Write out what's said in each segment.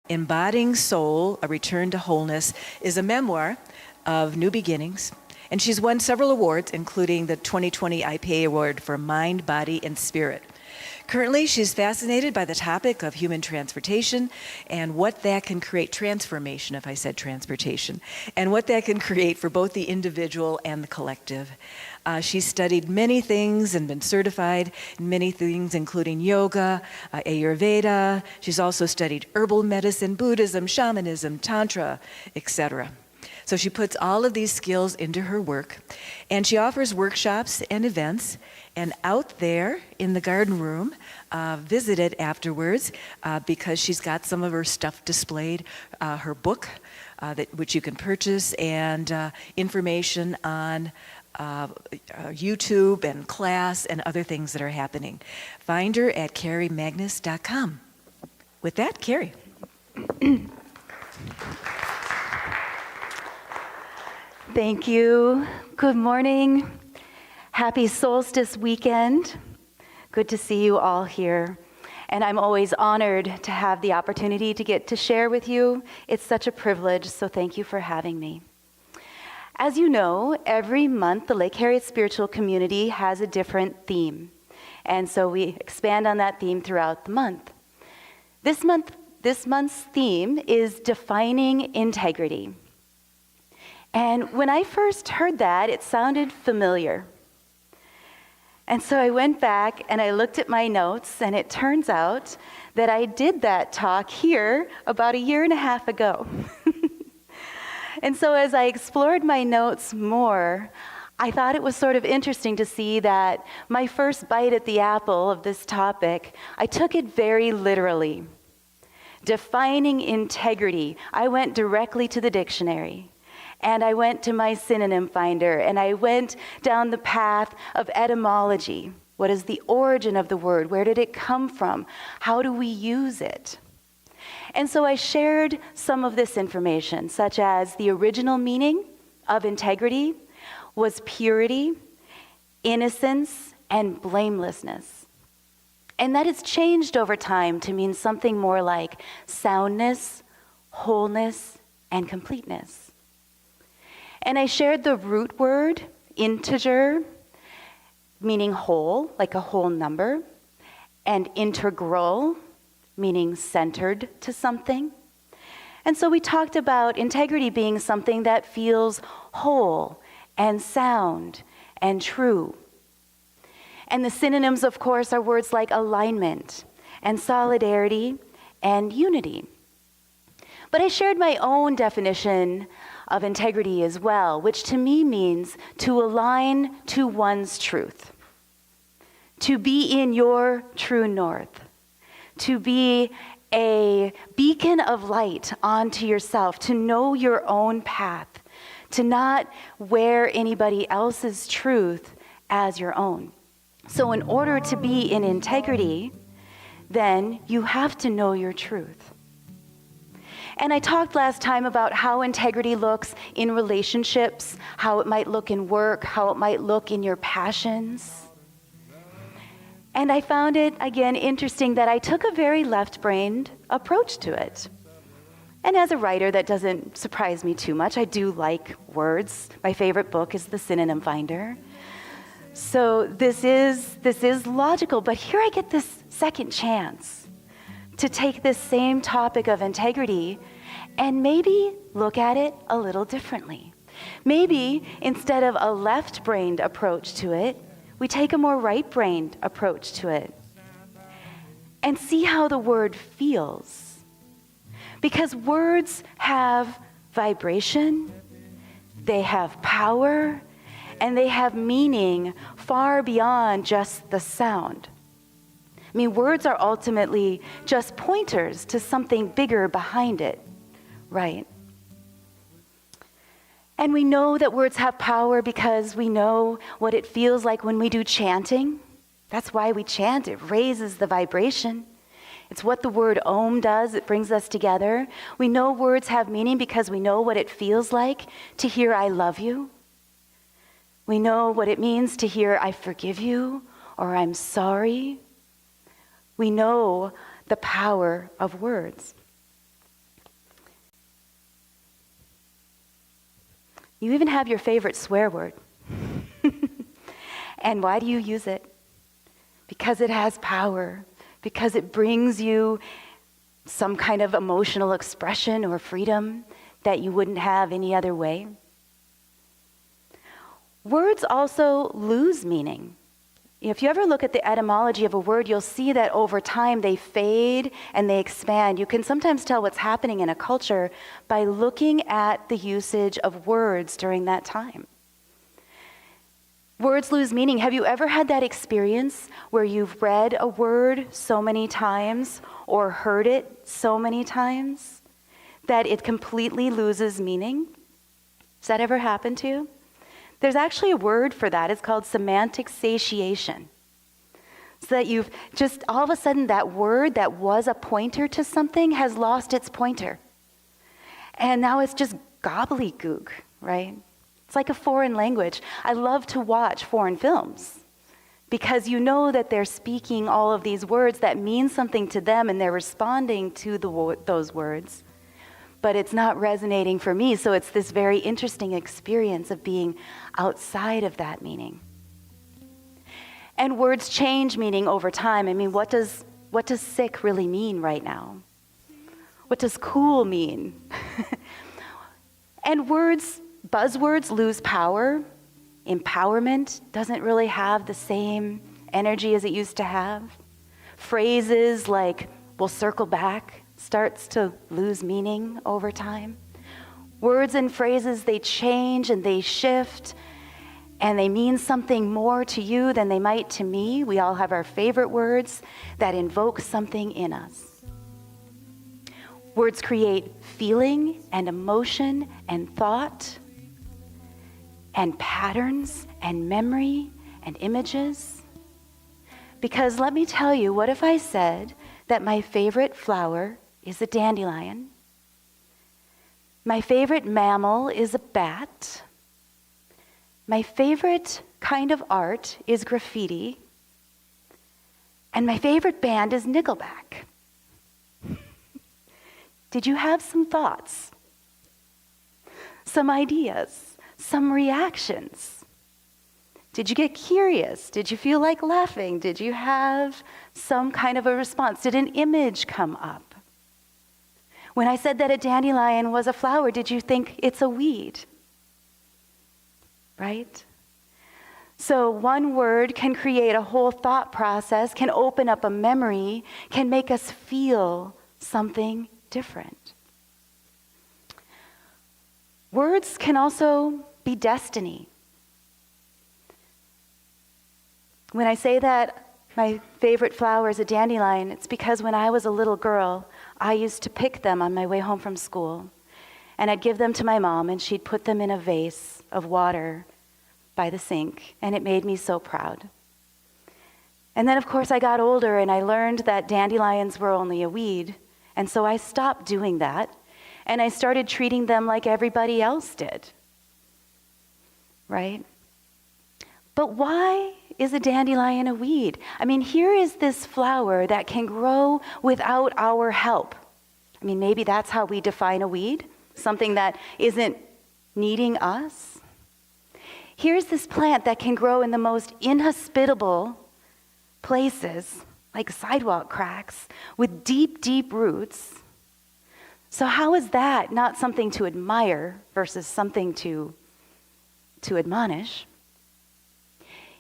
Embodying Soul, A Return to Wholeness, is a memoir of new beginnings, and she's won several awards, including the 2020 IPA Award for Mind, Body, and Spirit. Currently, she's fascinated by the topic of human transportation and what that can create, transformation, if I said transportation, and what that can create for both the individual and the collective. She's studied many things and been certified in many things, including yoga, Ayurveda. She's also studied herbal medicine, Buddhism, shamanism, Tantra, etc. So she puts all of these skills into her work, and she offers workshops and events. And out there in the garden room, visit it afterwards because she's got some of her stuff displayed, her book, which you can purchase, and information on YouTube and class and other things that are happening. Find her at kerimangis.com. With that, Keri. Thank you. Good morning. Happy solstice weekend. Good to see you all here. And I'm always honored to have the opportunity to get to share with you. It's such a privilege, so thank you for having me. As you know, every month the Lake Harriet Spiritual Community has a different theme. And so we expand on that theme throughout the month. This month's theme is defining integrity. And when I first heard that, it sounded familiar. And so I went back and I looked at my notes, and it turns out that I did that talk here about a year and a half ago. And so as I explored my notes more, I thought it was sort of interesting to see that my first bite at the apple of this topic, I took it very literally. Defining integrity, I went directly to the dictionary. And I went to my synonym finder, and I went down the path of etymology. What is the origin of the word? Where did it come from? How do we use it? And so I shared some of this information, such as the original meaning of integrity was purity, innocence, and blamelessness. And that has changed over time to mean something more like soundness, wholeness, and completeness. And I shared the root word, integer, meaning whole, like a whole number, and integral, meaning centered to something. And so we talked about integrity being something that feels whole and sound and true. And the synonyms, of course, are words like alignment and solidarity and unity. But I shared my own definition of integrity as well, which to me means to align to one's truth, to be in your true north, to be a beacon of light onto yourself, to know your own path, to not wear anybody else's truth as your own. So in order to be in integrity, then you have to know your truth. And I talked last time about how integrity looks in relationships, how it might look in work, how it might look in your passions. And I found it, again, interesting that I took a very left-brained approach to it. And as a writer, that doesn't surprise me too much. I do like words. My favorite book is The Synonym Finder. So this is logical, but here I get this second chance to take this same topic of integrity and maybe look at it a little differently. Maybe instead of a left-brained approach to it, we take a more right-brained approach to it and see how the word feels. Because words have vibration, they have power, and they have meaning far beyond just the sound. I mean, words are ultimately just pointers to something bigger behind it, right? And we know that words have power because we know what it feels like when we do chanting. That's why we chant. It raises the vibration. It's what the word Om does. It brings us together. We know words have meaning because we know what it feels like to hear I love you. We know what it means to hear I forgive you or I'm sorry. We know the power of words. You even have your favorite swear word. And why do you use it? Because it has power, because it brings you some kind of emotional expression or freedom that you wouldn't have any other way. Words also lose meaning. If you ever look at the etymology of a word, you'll see that over time they fade and they expand. You can sometimes tell what's happening in a culture by looking at the usage of words during that time. Words lose meaning. Have you ever had that experience where you've read a word so many times or heard it so many times that it completely loses meaning? Has that ever happened to you? There's actually a word for that. It's called semantic satiation. So that you've just, all of a sudden, that word that was a pointer to something has lost its pointer. And now it's just gobbledygook, right? It's like a foreign language. I love to watch foreign films because you know that they're speaking all of these words that mean something to them and they're responding to those words. But it's not resonating for me, so it's this very interesting experience of being outside of that meaning. And words change meaning over time. I mean, what does sick really mean right now? What does cool mean? And buzzwords lose power. Empowerment doesn't really have the same energy as it used to have. Phrases like, we'll circle back, starts to lose meaning over time. Words and phrases, they change and they shift, and they mean something more to you than they might to me. We all have our favorite words that invoke something in us. Words create feeling and emotion and thought and patterns and memory and images. Because let me tell you, what if I said that my favorite flower is a dandelion? My favorite mammal is a bat. My favorite kind of art is graffiti. And my favorite band is Nickelback. Did you have some thoughts? Some ideas? Some reactions? Did you get curious? Did you feel like laughing? Did you have some kind of a response? Did an image come up? When I said that a dandelion was a flower, did you think it's a weed? Right? So one word can create a whole thought process, can open up a memory, can make us feel something different. Words can also be destiny. When I say that my favorite flower is a dandelion, it's because when I was a little girl, I used to pick them on my way home from school. And I'd give them to my mom, and she'd put them in a vase of water by the sink, and it made me so proud. And then, of course, I got older, and I learned that dandelions were only a weed, and so I stopped doing that, and I started treating them like everybody else did. Right? But why is a dandelion a weed? I mean, here is this flower that can grow without our help. I mean, maybe that's how we define a weed, something that isn't needing us. Here's this plant that can grow in the most inhospitable places, like sidewalk cracks, with deep, deep roots. So how is that not something to admire versus something to admonish?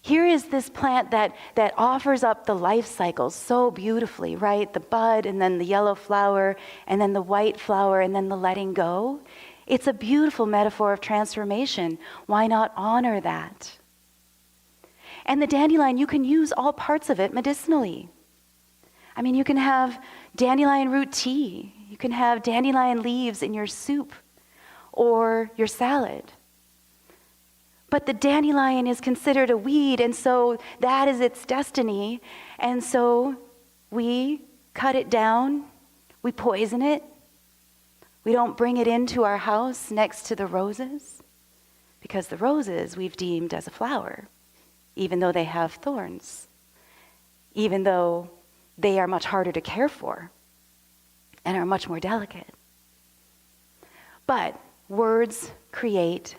Here is this plant that offers up the life cycle so beautifully, right? The bud, and then the yellow flower, and then the white flower, and then the letting go. It's a beautiful metaphor of transformation. Why not honor that? And the dandelion, you can use all parts of it medicinally. I mean, you can have dandelion root tea. You can have dandelion leaves in your soup or your salad. But the dandelion is considered a weed, and so that is its destiny. And so we cut it down, we poison it, we don't bring it into our house next to the roses, because the roses we've deemed as a flower, even though they have thorns, even though they are much harder to care for and are much more delicate. But words create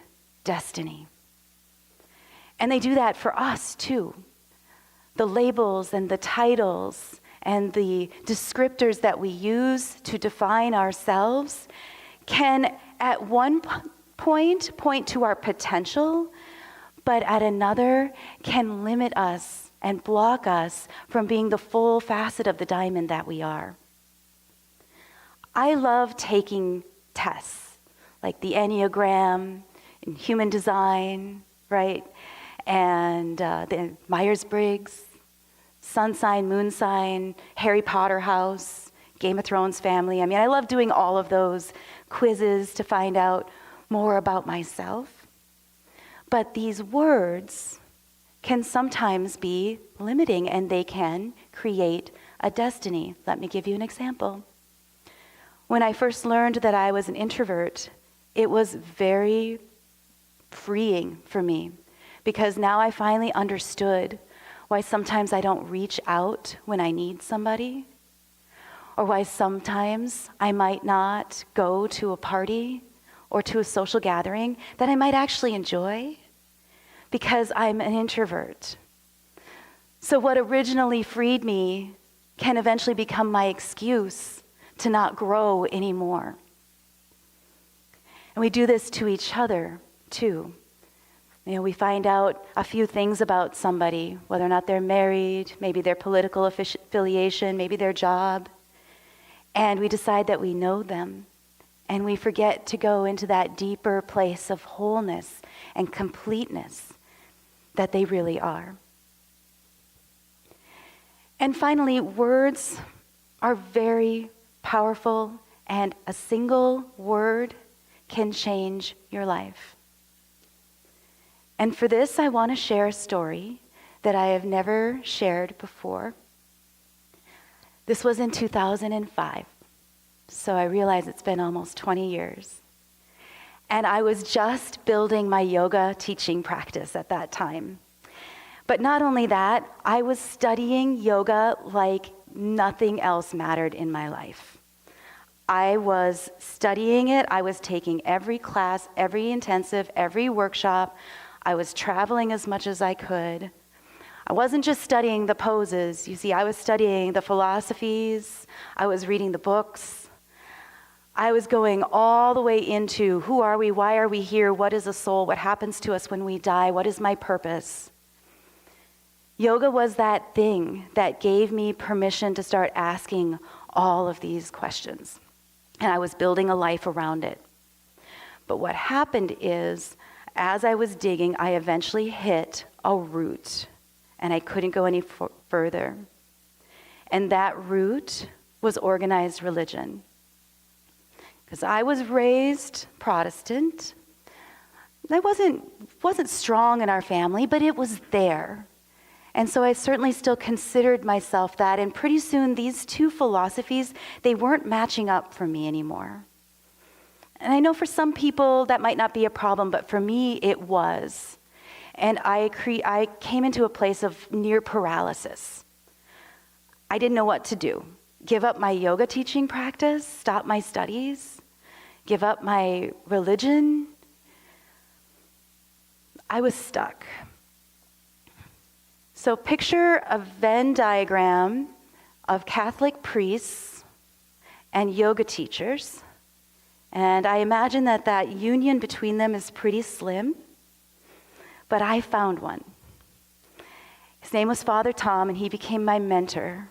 destiny. And they do that for us too. The labels and the titles and the descriptors that we use to define ourselves can at one point to our potential, but at another can limit us and block us from being the full facet of the diamond that we are. I love taking tests like the Enneagram and human design, right? And the Myers-Briggs, sun sign, moon sign, Harry Potter house, Game of Thrones family. I mean, I love doing all of those quizzes to find out more about myself. But these words can sometimes be limiting, and they can create a destiny. Let me give you an example. When I first learned that I was an introvert, it was very freeing for me, because now I finally understood why sometimes I don't reach out when I need somebody, or why sometimes I might not go to a party or to a social gathering that I might actually enjoy, because I'm an introvert. So what originally freed me can eventually become my excuse to not grow anymore. And we do this to each other too. You know, we find out a few things about somebody, whether or not they're married, maybe their political affiliation, maybe their job, and we decide that we know them, and we forget to go into that deeper place of wholeness and completeness that they really are. And finally, words are very powerful, and a single word can change your life. And for this, I want to share a story that I have never shared before. This was in 2005, so I realize it's been almost 20 years. And I was just building my yoga teaching practice at that time. But not only that, I was studying yoga like nothing else mattered in my life. I was studying it. I was taking every class, every intensive, every workshop. I was traveling as much as I could. I wasn't just studying the poses. You see, I was studying the philosophies. I was reading the books. I was going all the way into who are we, why are we here, what is a soul, what happens to us when we die, what is my purpose. Yoga was that thing that gave me permission to start asking all of these questions. And I was building a life around it. But what happened is, as I was digging, I eventually hit a root, and I couldn't go any further. And that root was organized religion. Because I was raised Protestant. I wasn't strong in our family, but it was there. And so I certainly still considered myself that, and pretty soon these two philosophies, they weren't matching up for me anymore. And I know for some people that might not be a problem, but for me it was. And I came into a place of near paralysis. I didn't know what to do. Give up my yoga teaching practice, stop my studies, give up my religion. I was stuck. So picture a Venn diagram of Catholic priests and yoga teachers. And I imagine that union between them is pretty slim. But I found one. His name was Father Tom, and he became my mentor.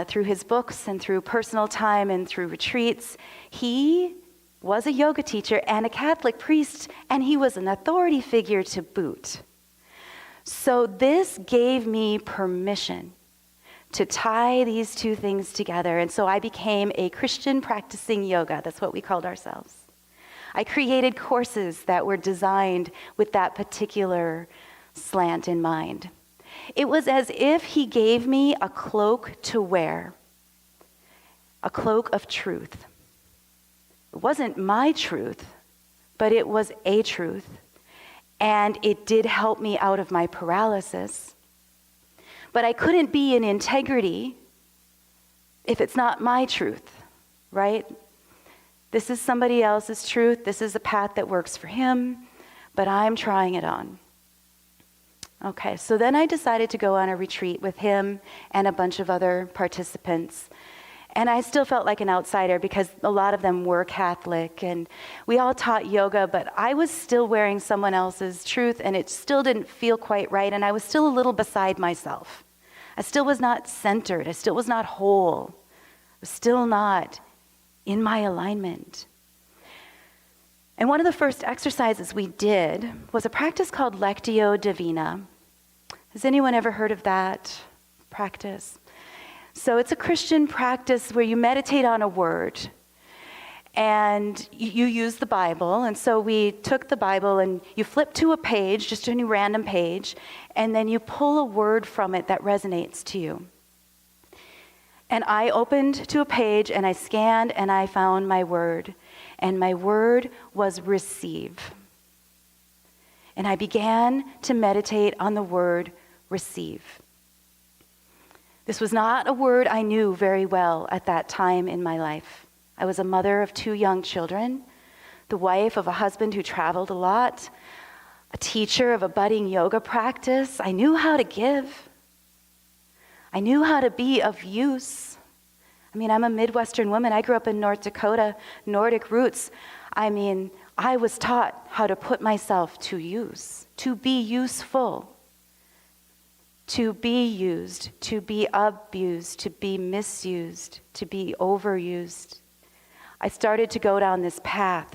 Through his books and through personal time and through retreats, he was a yoga teacher and a Catholic priest, and he was an authority figure to boot. So this gave me permission to tie these two things together. And so I became a Christian practicing yoga. That's what we called ourselves. I created courses that were designed with that particular slant in mind. It was as if he gave me a cloak to wear, a cloak of truth. It wasn't my truth, but it was a truth. And it did help me out of my paralysis. But I couldn't be in integrity if it's not my truth, right? This is somebody else's truth. This is a path that works for him, but I'm trying it on. Okay, so then I decided to go on a retreat with him and a bunch of other participants. And I still felt like an outsider because a lot of them were Catholic and we all taught yoga, but I was still wearing someone else's truth and it still didn't feel quite right. And I was still a little beside myself. I still was not centered. I still was not whole. I was still not in my alignment. And one of the first exercises we did was a practice called Lectio Divina. Has anyone ever heard of that practice? So it's a Christian practice where you meditate on a word and you use the Bible. And so we took the Bible and you flip to a page, just any random page, and then you pull a word from it that resonates to you. And I opened to a page and I scanned and I found my word. And my word was receive. And I began to meditate on the word receive. This was not a word I knew very well at that time in my life. I was a mother of 2 young children, the wife of a husband who traveled a lot, a teacher of a budding yoga practice. I knew how to give. I knew how to be of use. I mean, I'm a Midwestern woman. I grew up in North Dakota, Nordic roots. I mean, I was taught how to put myself to use, to be useful, to be used, to be abused, to be misused, to be overused. I started to go down this path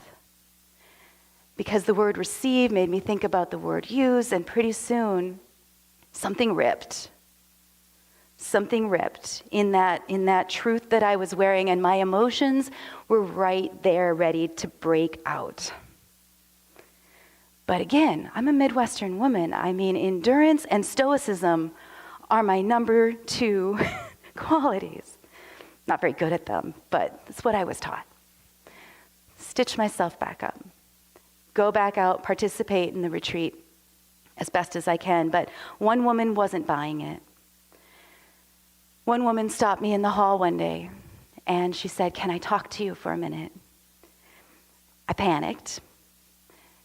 because the word receive made me think about the word use, and pretty soon something ripped. Something ripped in that truth that I was wearing, and my emotions were right there ready to break out. But again, I'm a Midwestern woman. I mean, endurance and stoicism are my number 2 qualities. Not very good at them, but that's what I was taught. Stitch myself back up. Go back out, participate in the retreat as best as I can. But one woman wasn't buying it. One woman stopped me in the hall one day, and she said, "Can I talk to you for a minute?" I panicked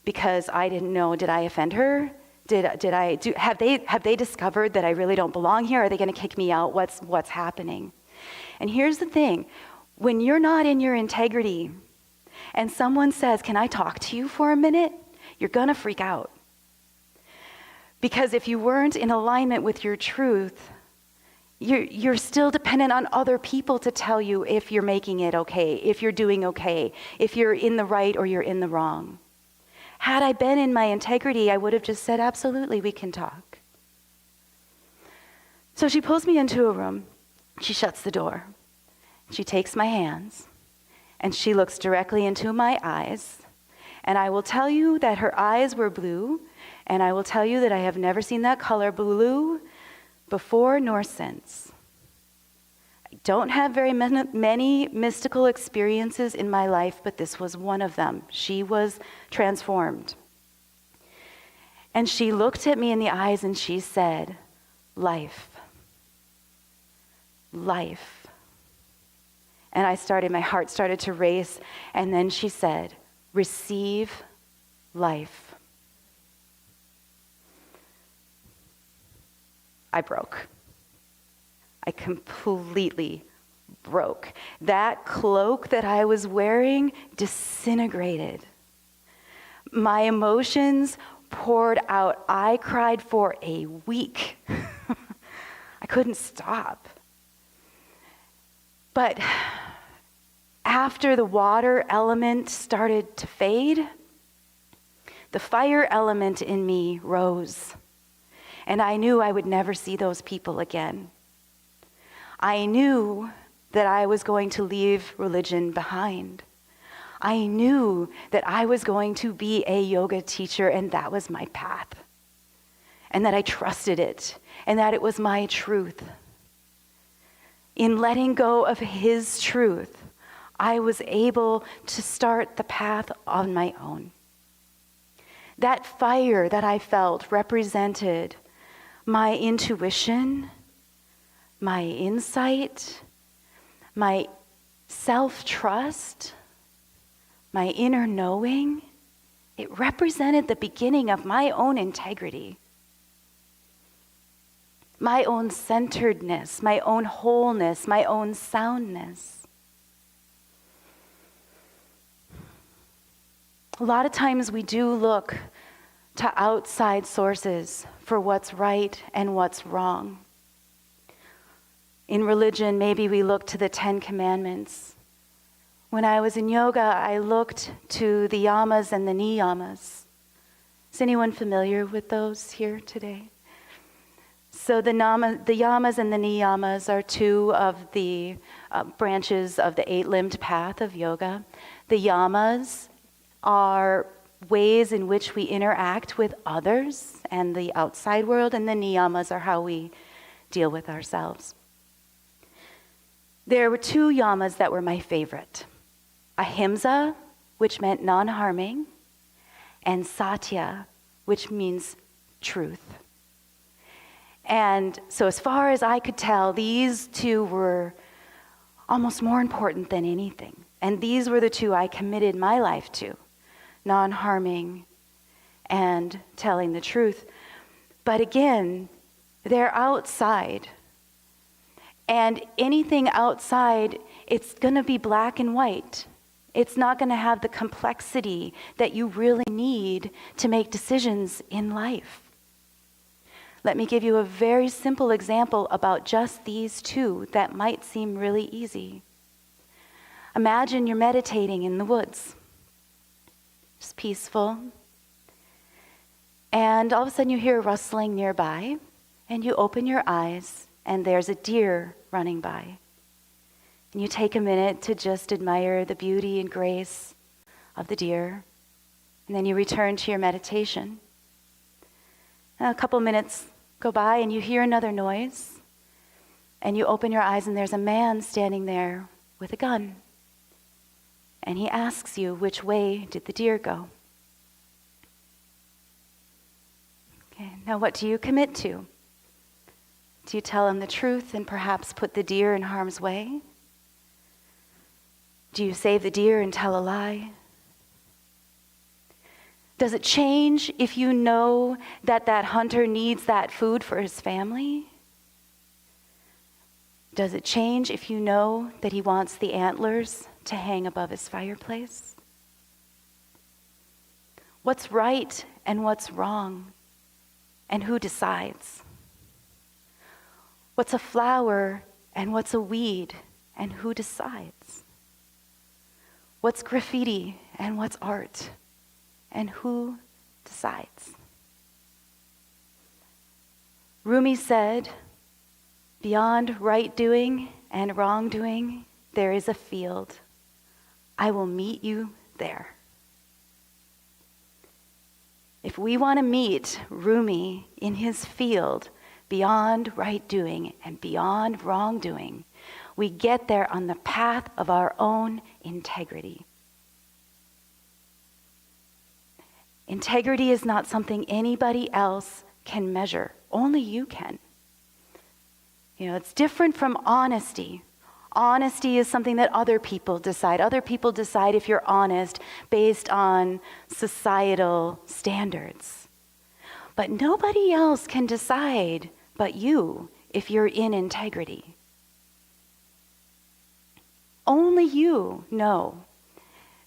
because I didn't know, did I offend her? Have they discovered that I really don't belong here? Are they going to kick me out? What's happening? And here's the thing. When you're not in your integrity and someone says, "Can I talk to you for a minute?" you're going to freak out. Because if you weren't in alignment with your truth, you're still dependent on other people to tell you if you're making it okay, if you're doing okay, if you're in the right or you're in the wrong. Had I been in my integrity, I would have just said, "Absolutely, we can talk." So she pulls me into a room. She shuts the door. She takes my hands, and she looks directly into my eyes. And I will tell you that her eyes were blue, and I will tell you that I have never seen that color blue before nor since. I don't have very many mystical experiences in my life, but this was one of them. She was transformed. And she looked at me in the eyes and she said, "Life. Life." And my heart started to race, and then she said, "Receive life." I broke. I completely broke. That cloak that I was wearing disintegrated. My emotions poured out. I cried for a week. I couldn't stop. But after the water element started to fade, the fire element in me rose. And I knew I would never see those people again. I knew that I was going to leave religion behind. I knew that I was going to be a yoga teacher, and that was my path. And that I trusted it, and that it was my truth. In letting go of his truth, I was able to start the path on my own. That fire that I felt represented my intuition, my insight, my self-trust, my inner knowing, it represented the beginning of my own integrity, my own centeredness, my own wholeness, my own soundness. A lot of times we do look to outside sources for what's right and what's wrong. In religion, maybe we look to the 10 Commandments. When I was in yoga, I looked to the yamas and the niyamas. Is anyone familiar with those here today? So the yamas and the niyamas are two of the branches of the 8-limbed path of yoga. The yamas are ways in which we interact with others and the outside world, and the niyamas are how we deal with ourselves. There were 2 yamas that were my favorite. Ahimsa, which meant non-harming, and satya, which means truth. And so as far as I could tell, these 2 were almost more important than anything. And these were the 2 I committed my life to, non-harming and telling the truth. But again, they're outside. And anything outside, it's going to be black and white. It's not going to have the complexity that you really need to make decisions in life. Let me give you a very simple example about just these 2 that might seem really easy. Imagine you're meditating in the woods. It's peaceful. And all of a sudden you hear a rustling nearby, and you open your eyes, and there's a deer running by. And you take a minute to just admire the beauty and grace of the deer, and then you return to your meditation. And a couple minutes go by, and you hear another noise, and you open your eyes, and there's a man standing there with a gun. And he asks you, which way did the deer go? Okay, now what do you commit to? Do you tell him the truth and perhaps put the deer in harm's way? Do you save the deer and tell a lie? Does it change if you know that that hunter needs that food for his family? Does it change if you know that he wants the antlers to hang above his fireplace? What's right and what's wrong? And who decides? What's a flower and what's a weed? And who decides? What's graffiti and what's art? And who decides? Rumi said, "Beyond right doing and wrongdoing, there is a field. I will meet you there." If we want to meet Rumi in his field, beyond right doing and beyond wrongdoing, we get there on the path of our own integrity. Integrity is not something anybody else can measure. Only you can. You know, it's different from honesty. Honesty is something that other people decide. Other people decide if you're honest based on societal standards. But nobody else can decide but you if you're in integrity. Only you know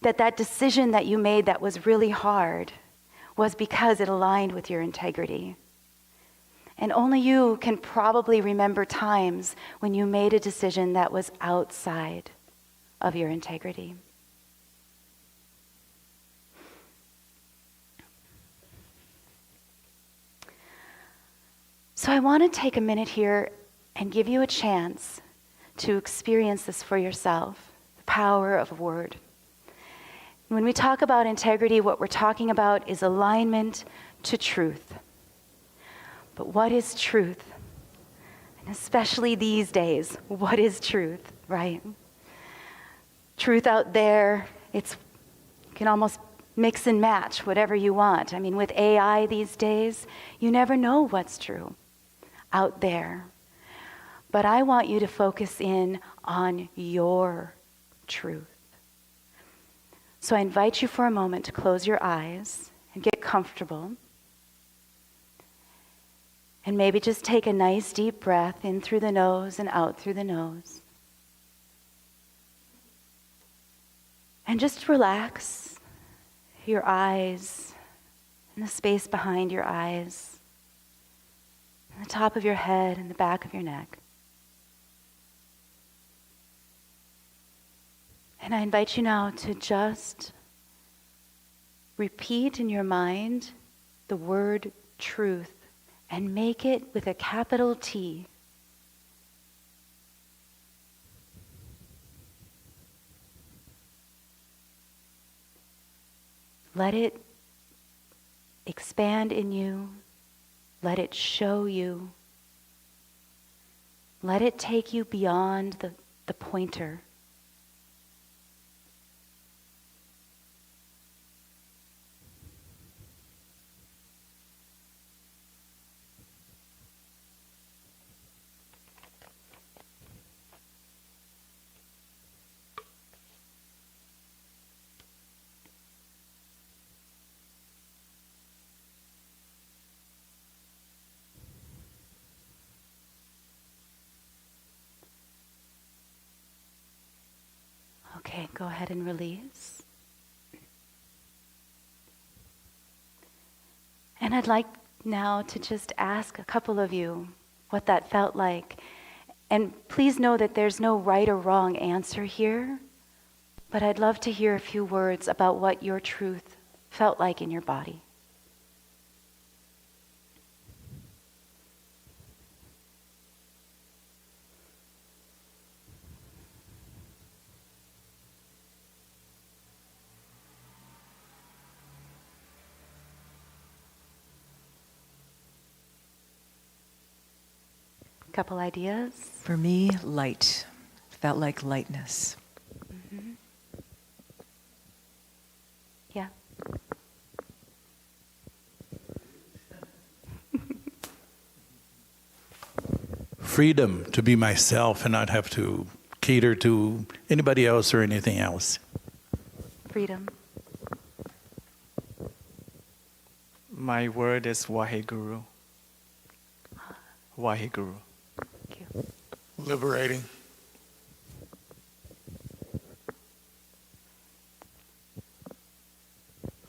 that that decision that you made that was really hard was because it aligned with your integrity. And only you can probably remember times when you made a decision that was outside of your integrity. So I want to take a minute here and give you a chance to experience this for yourself, the power of a word. When we talk about integrity, what we're talking about is alignment to truth. But what is truth? And especially these days, what is truth, right? Truth out there, you can almost mix and match whatever you want. I mean, with AI these days, you never know what's true out there. But I want you to focus in on your truth. So I invite you for a moment to close your eyes and get comfortable. And maybe just take a nice deep breath in through the nose and out through the nose. And just relax your eyes and the space behind your eyes, and the top of your head and the back of your neck. And I invite you now to just repeat in your mind the word truth and make it with a capital T. Let it expand in you. Let it show you. Let it take you beyond the pointer. Okay, go ahead and release. And I'd like now to just ask a couple of you what that felt like. And please know that there's no right or wrong answer here, but I'd love to hear a few words about what your truth felt like in your body. Couple ideas? For me, light. Felt like lightness. Mm-hmm. Yeah. Freedom to be myself and not have to cater to anybody else or anything else. Freedom. My word is Waheguru. Waheguru. Thank you. Liberating.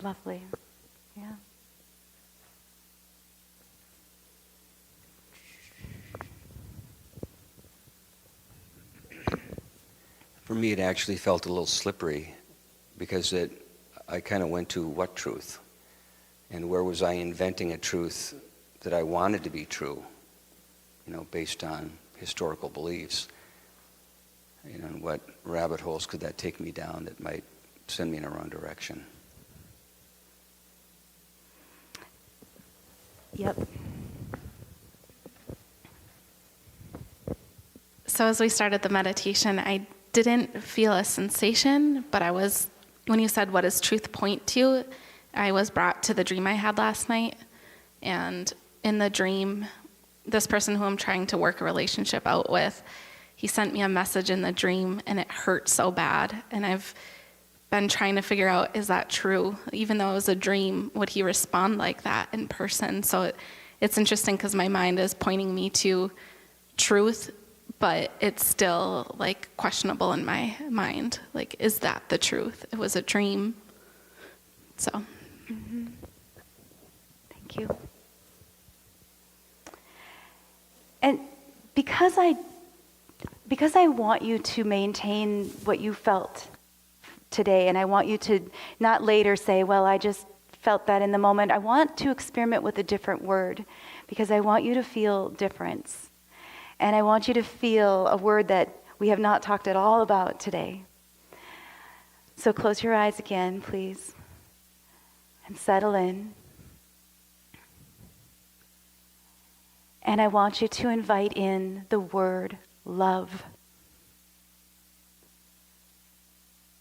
Lovely. Yeah. For me, it actually felt a little slippery because I kind of went to what truth? And where was I inventing a truth that I wanted to be true, based on historical beliefs? And what rabbit holes could that take me down that might send me in a wrong direction? Yep. So as we started the meditation, I didn't feel a sensation, but when you said, what does truth point to? I was brought to the dream I had last night. And in the dream, this person who I'm trying to work a relationship out with, he sent me a message in the dream and it hurt so bad. And I've been trying to figure out, is that true? Even though it was a dream, would he respond like that in person? So it's interesting because my mind is pointing me to truth, but it's still like questionable in my mind. Like, is that the truth? It was a dream. So. Mm-hmm. Thank you. And because I want you to maintain what you felt today, and I want you to not later say, well, I just felt that in the moment. I want to experiment with a different word because I want you to feel difference. And I want you to feel a word that we have not talked at all about today. So close your eyes again, please, and settle in. And I want you to invite in the word love.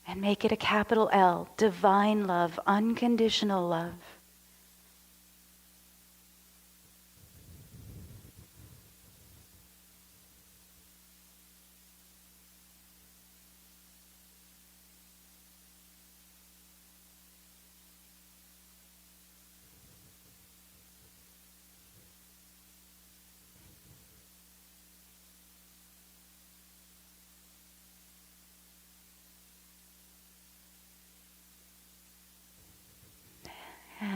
And make it a capital L, divine love, unconditional love.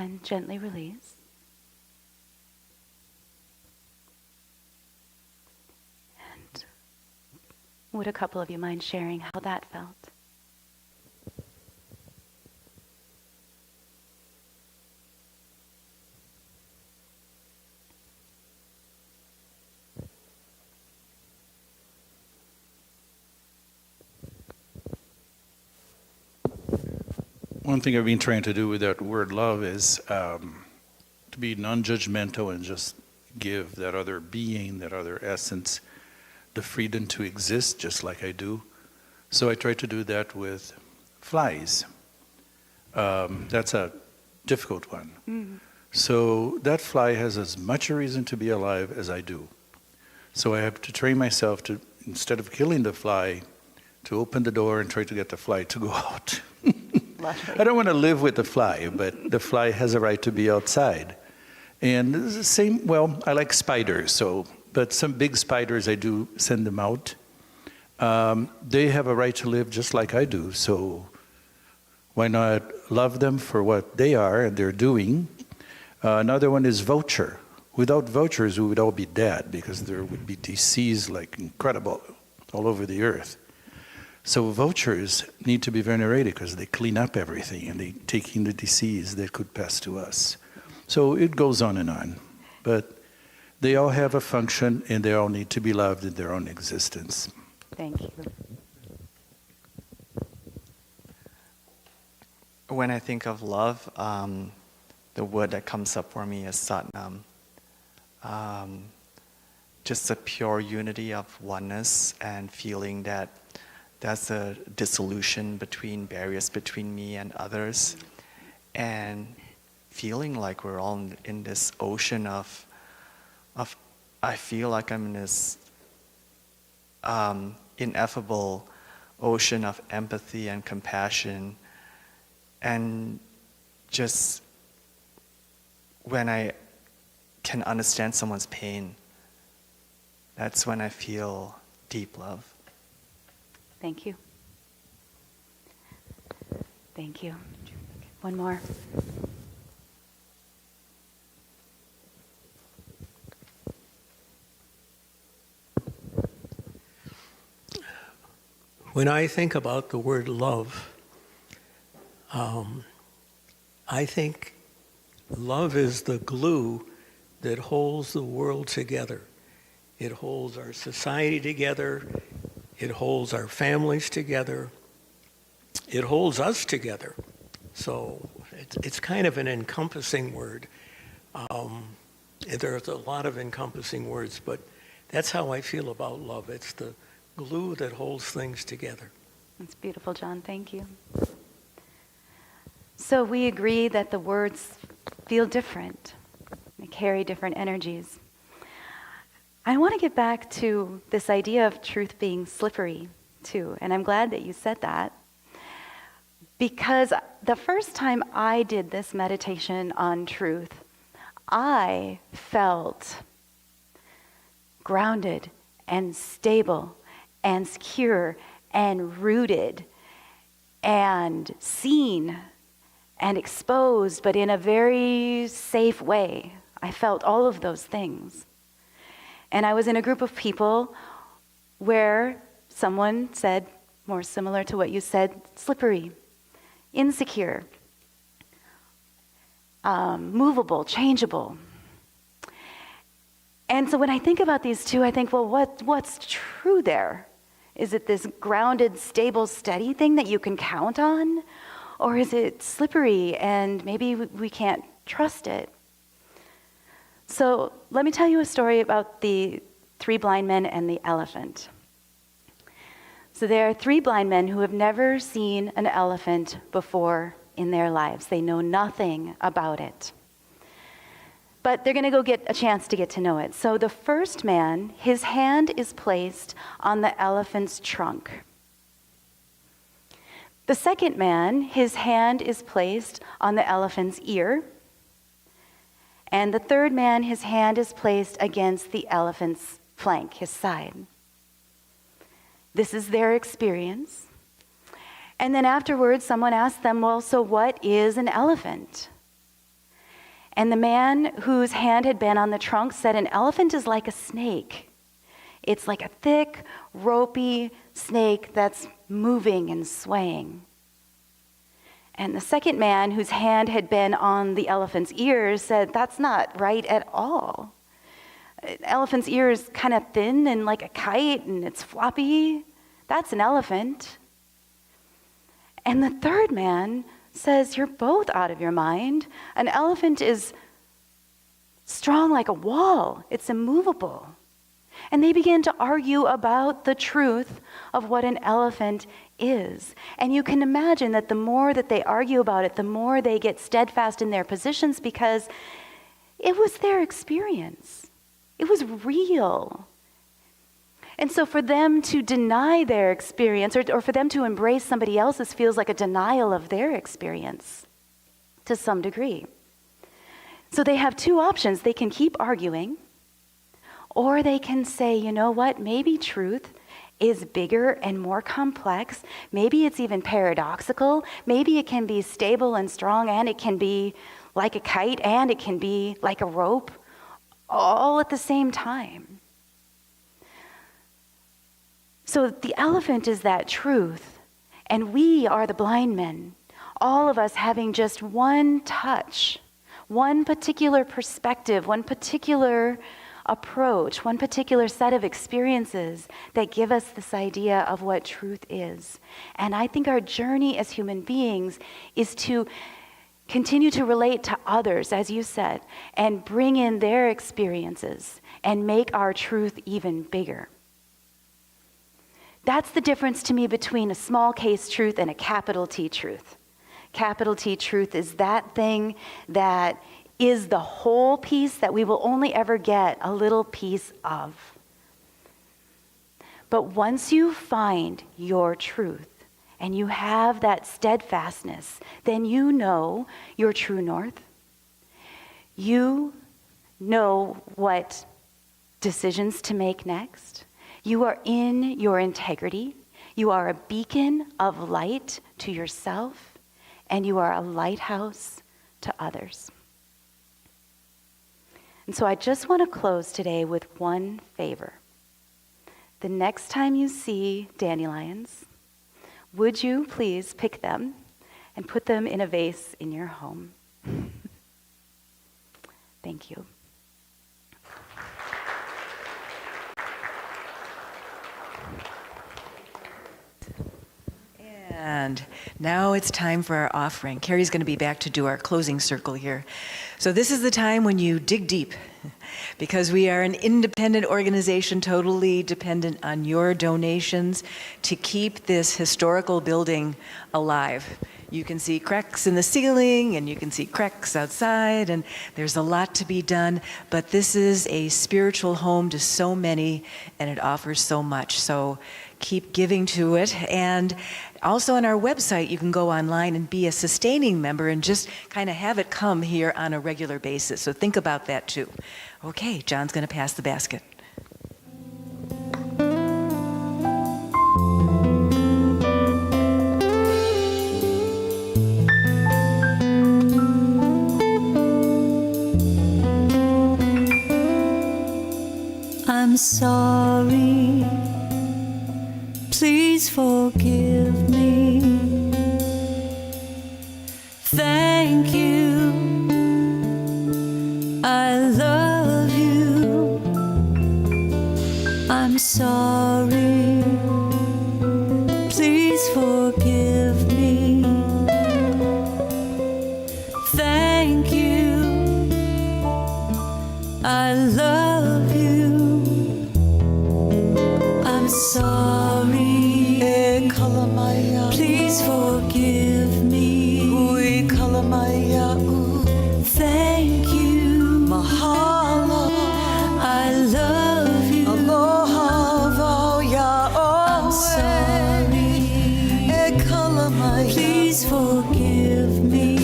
And gently release. And would a couple of you mind sharing how that felt? One thing I've been trying to do with that word love is to be non-judgmental and just give that other being, that other essence, the freedom to exist just like I do. So I try to do that with flies. That's a difficult one. Mm. So that fly has as much a reason to be alive as I do. So I have to train myself to, instead of killing the fly, to open the door and try to get the fly to go out. I don't want to live with the fly, but the fly has a right to be outside. And it's the same, well, I like spiders, but some big spiders, I do send them out. They have a right to live just like I do, so why not love them for what they are and they're doing? Another one is vulture. Without vultures, we would all be dead because there would be disease like incredible all over the earth. So vultures need to be venerated because they clean up everything and they take in the disease that could pass to us. So it goes on and on. But they all have a function and they all need to be loved in their own existence. Thank you. When I think of love, the word that comes up for me is satnam. Just a pure unity of oneness and feeling that there's a dissolution between barriers between me and others, and feeling like we're all in this ocean of I feel like I'm in this ineffable ocean of empathy and compassion, and just when I can understand someone's pain, that's when I feel deep love. Thank you. Thank you. One more. When I think about the word love, I think love is the glue that holds the world together. It holds our society together. It holds our families together. It holds us together. So it's kind of an encompassing word. There's a lot of encompassing words, but that's how I feel about love. It's the glue that holds things together. That's beautiful, John. Thank you. So we agree that the words feel different. They carry different energies. I want to get back to this idea of truth being slippery, too. And I'm glad that you said that. Because the first time I did this meditation on truth, I felt grounded and stable and secure and rooted and seen and exposed, but in a very safe way. I felt all of those things. And I was in a group of people where someone said, more similar to what you said, slippery, insecure, movable, changeable. And so when I think about these two, I think, well, what's true there? Is it this grounded, stable, steady thing that you can count on? Or is it slippery and maybe we can't trust it? So let me tell you a story about the 3 blind men and the elephant. So there are 3 blind men who have never seen an elephant before in their lives. They know nothing about it. But they're going to go get a chance to get to know it. So the first man, his hand is placed on the elephant's trunk. The second man, his hand is placed on the elephant's ear. And the third man, his hand is placed against the elephant's flank, his side. This is their experience. And then afterwards, someone asked them, well, so what is an elephant? And the man whose hand had been on the trunk said, "An elephant is like a snake. It's like a thick, ropey snake that's moving and swaying." And the second man, whose hand had been on the elephant's ears, said, "That's not right at all. An elephant's ear is kind of thin and like a kite, and it's floppy. That's an elephant." And the third man says, "You're both out of your mind. An elephant is strong like a wall. It's immovable." And they begin to argue about the truth of what an elephant is. And you can imagine that the more that they argue about it, the more they get steadfast in their positions, because it was their experience. It was real. And so for them to deny their experience, or for them to embrace somebody else's, feels like a denial of their experience to some degree. So they have two options. They can keep arguing, or they can say, you know what, maybe truth is bigger and more complex. Maybe it's even paradoxical. Maybe it can be stable and strong, and it can be like a kite, and it can be like a rope, all at the same time. So the elephant is that truth, and we are the blind men, all of us having just one touch, one particular perspective, one particular approach, one particular set of experiences that give us this idea of what truth is. And I think our journey as human beings is to continue to relate to others, as you said, and bring in their experiences and make our truth even bigger. That's the difference to me between a small case truth and a capital T truth. Capital T truth is that thing that is the whole piece that we will only ever get a little piece of. But once you find your truth and you have that steadfastness, then you know your true north. You know what decisions to make next. You are in your integrity. You are a beacon of light to yourself, and you are a lighthouse to others. And so I just want to close today with one favor. The next time you see dandelions, would you please pick them and put them in a vase in your home? Thank you. And now it's time for our offering. Keri's going to be back to do our closing circle here. So this is the time when you dig deep, because we are an independent organization, totally dependent on your donations to keep this historical building alive. You can see cracks in the ceiling, and you can see cracks outside, and there's a lot to be done, but this is a spiritual home to so many, and it offers so much. So keep giving to it. And also on our website, you can go online and be a sustaining member and just kind of have it come here on a regular basis. So think about that too. Okay, John's going to pass the basket. I'm sorry, please forgive me. Thank you, I love you. I'm sorry, please forgive me. Thank you, I love you. I'm sorry, please forgive me. Thank you, mahalo, I love you. I'm sorry, please forgive me.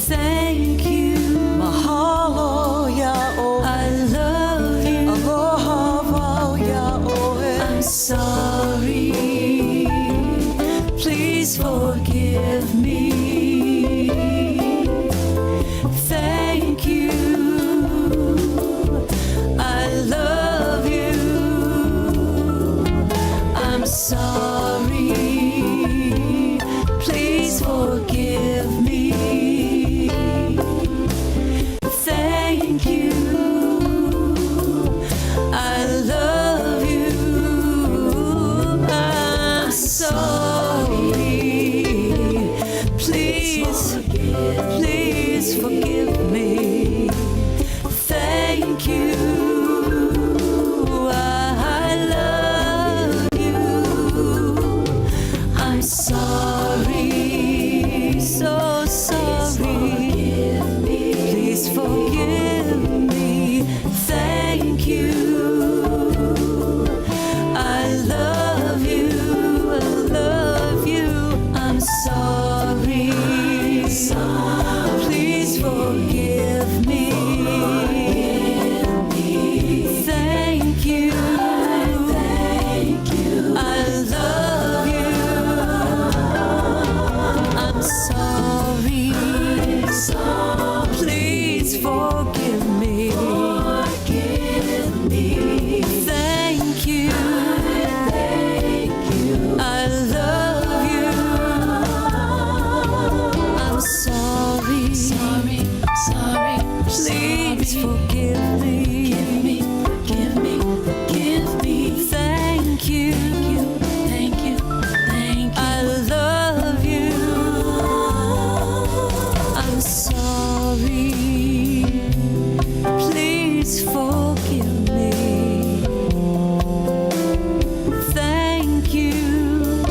Thank you, mahalo, I love you. I'm sorry, please forgive me. sorry, so sorry. Please forgive me. Thank you. I love you. I love you. I'm sorry. Please forgive me. Thank you. I love you. I'm sorry. Please forgive me. Thank you. I love you. I'm sorry. Please forgive me. Thank you.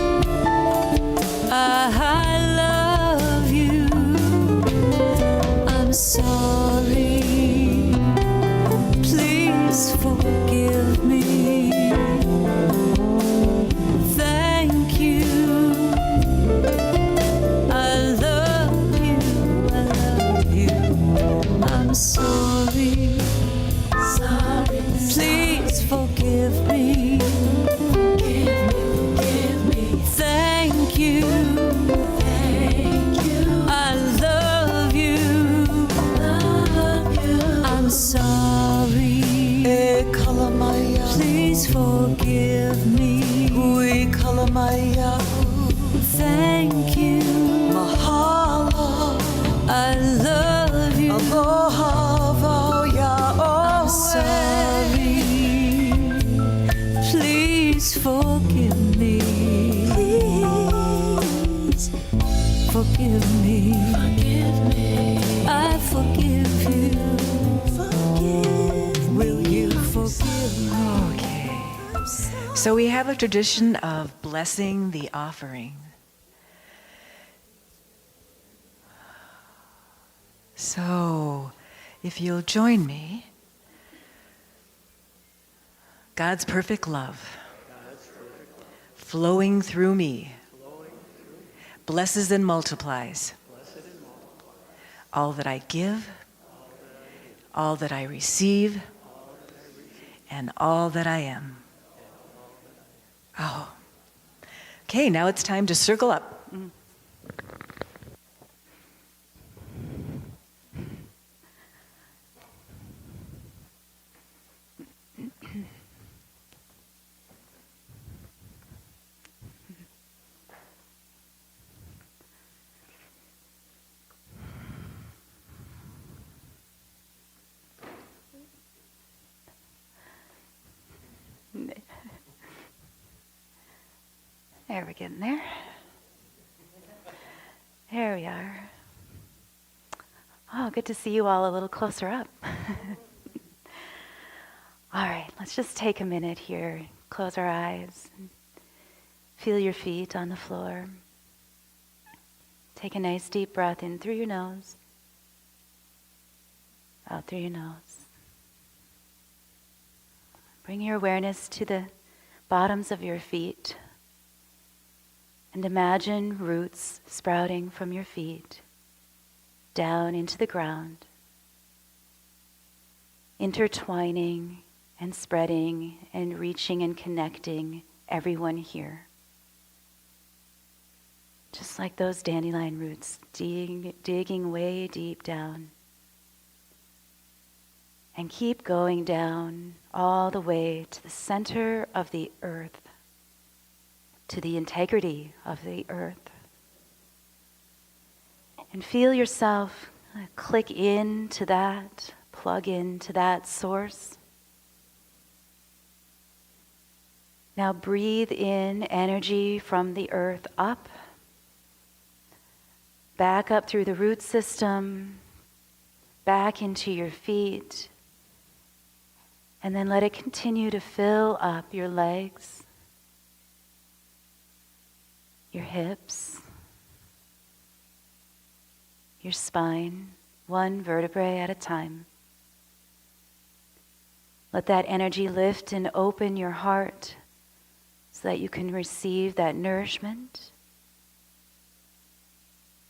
I love you. I'm sorry. Please forgive me. Thank you. I love you. I'm sorry. Please forgive me. Thank you. I love you. I love you. I'm sorry. Please forgive me. Thank you. I love you. I'm sorry. Please forgive me. Thank you. I love you. I'm sorry. Please forgive me. Please forgive me. I forgive you. Will you forgive me? Okay. So we have a tradition of blessing the offering. So, if you'll join me, God's perfect love flowing through me blesses and multiplies all that I give, all that I receive, and all that I am. Oh. Okay, now it's time to circle up. There, we're getting there. There we are. Oh, good to see you all a little closer up. All right, let's just take a minute here. Close our eyes. Feel your feet on the floor. Take a nice deep breath in through your nose, out through your nose. Bring your awareness to the bottoms of your feet. And imagine roots sprouting from your feet down into the ground, intertwining and spreading and reaching and connecting everyone here. Just like those dandelion roots digging way deep down. And keep going down all the way to the center of the earth, to the integrity of the earth. And feel yourself click into that, plug into that source. Now breathe in energy from the earth up, back up through the root system, back into your feet, and then let it continue to fill up your legs, your hips, your spine, one vertebrae at a time. Let that energy lift and open your heart so that you can receive that nourishment.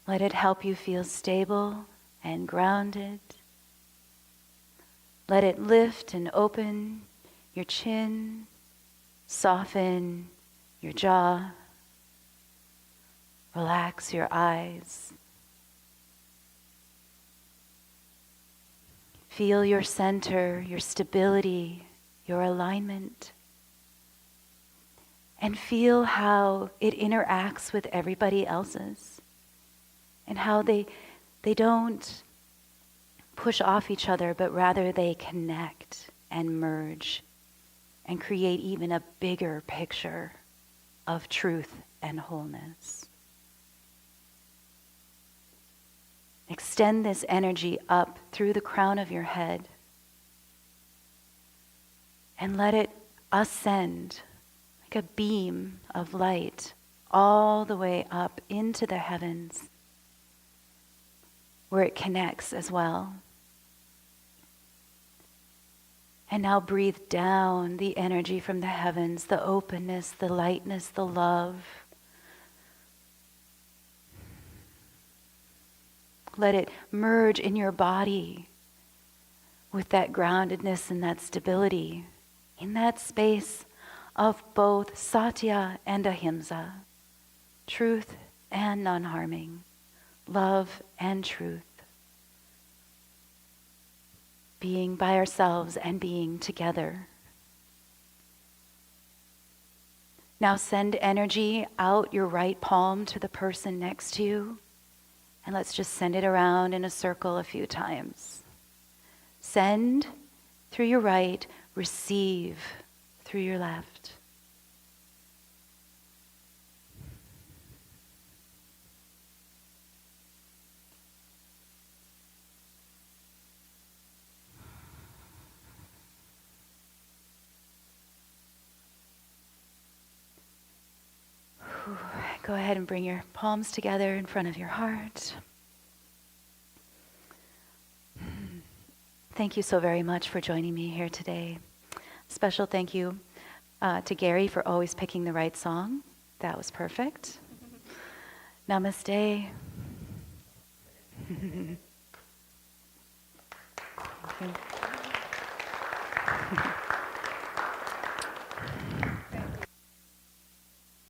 Let it help you feel stable and grounded. Let it lift and open your chin, soften your jaw, relax your eyes. Feel your center, your stability, your alignment. And feel how it interacts with everybody else's. And how they don't push off each other, but rather they connect and merge and create even a bigger picture of truth and wholeness. Extend this energy up through the crown of your head and let it ascend like a beam of light all the way up into the heavens, where it connects as well. And now breathe down the energy from the heavens, the openness, the lightness, the love. Let it merge in your body with that groundedness and that stability in that space of both satya and ahimsa, truth and non-harming, love and truth, being by ourselves and being together. Now send energy out your right palm to the person next to you, and let's just send it around in a circle a few times. Send through your right, receive through your left. Go ahead and bring your palms together in front of your heart. Thank you so very much for joining me here today. Special thank you to Keri for always picking the right song. That was perfect. Namaste. Thank you.